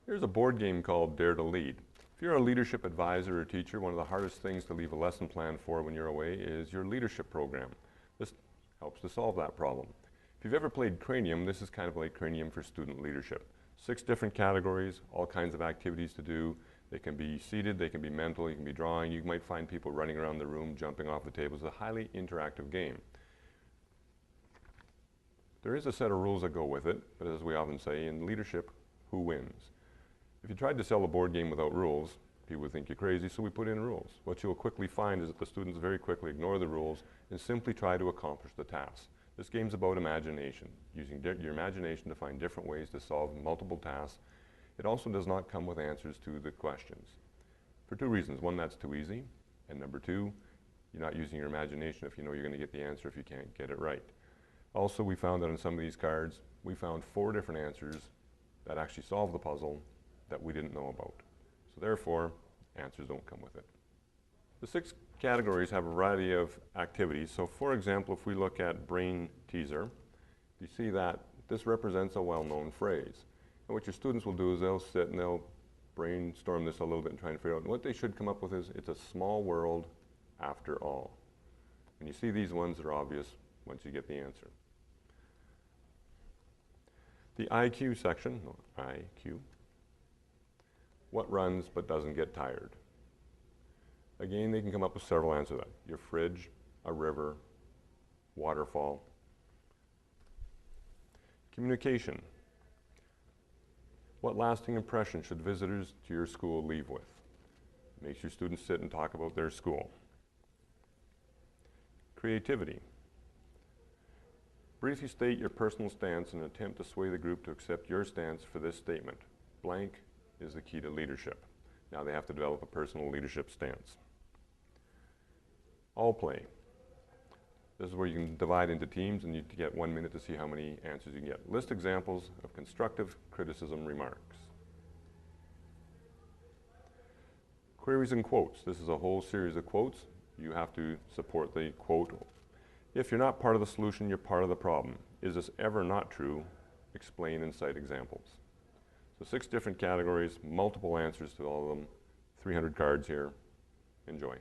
Here's a board game called Dare to Lead. If you're a leadership advisor or teacher, one of the hardest things to leave a lesson plan for when you're away is your leadership program. This helps to solve that problem. If you've ever played Cranium, this is kind of like Cranium for student leadership. 6 different categories, all kinds of activities to do. They can be seated, they can be mental, you can be drawing. You might find people running around the room, jumping off the tables. It's a highly interactive game. There is a set of rules that go with it, but as we often say, in leadership, who wins? If you tried to sell a board game without rules, people would think you're crazy, so we put in rules. What you'll quickly find is that the students very quickly ignore the rules and simply try to accomplish the task. This game's about imagination, using your imagination to find different ways to solve multiple tasks. It also does not come with answers to the questions. For 2 reasons. One, that's too easy, and number 2, you're not using your imagination if you know you're going to get the answer if you can't get it right. Also, we found that on some of these cards, we found 4 different answers that actually solve the puzzle that we didn't know about. So therefore, answers don't come with it. The 6 categories have a variety of activities. So for example, if we look at brain teaser, you see that this represents a well-known phrase. And what your students will do is they'll sit and they'll brainstorm this a little bit and try to figure out, and what they should come up with is, it's a small world after all. And you see these ones that are obvious once you get the answer. The IQ section, IQ, what runs but doesn't get tired? Again, they can come up with several answers to that. Your fridge, a river, waterfall. Communication. What lasting impression should visitors to your school leave with? Makes your students sit and talk about their school. Creativity. Briefly state your personal stance and attempt to sway the group to accept your stance for this statement. Blank is the key to leadership. Now they have to develop a personal leadership stance. All play. This is where you can divide into teams and you get 1 minute to see how many answers you can get. List examples of constructive criticism remarks. Queries and quotes. This is a whole series of quotes. You have to support the quote. If you're not part of the solution, you're part of the problem. Is this ever not true? Explain and cite examples. So 6 different categories, multiple answers to all of them, 300 cards here. Enjoy.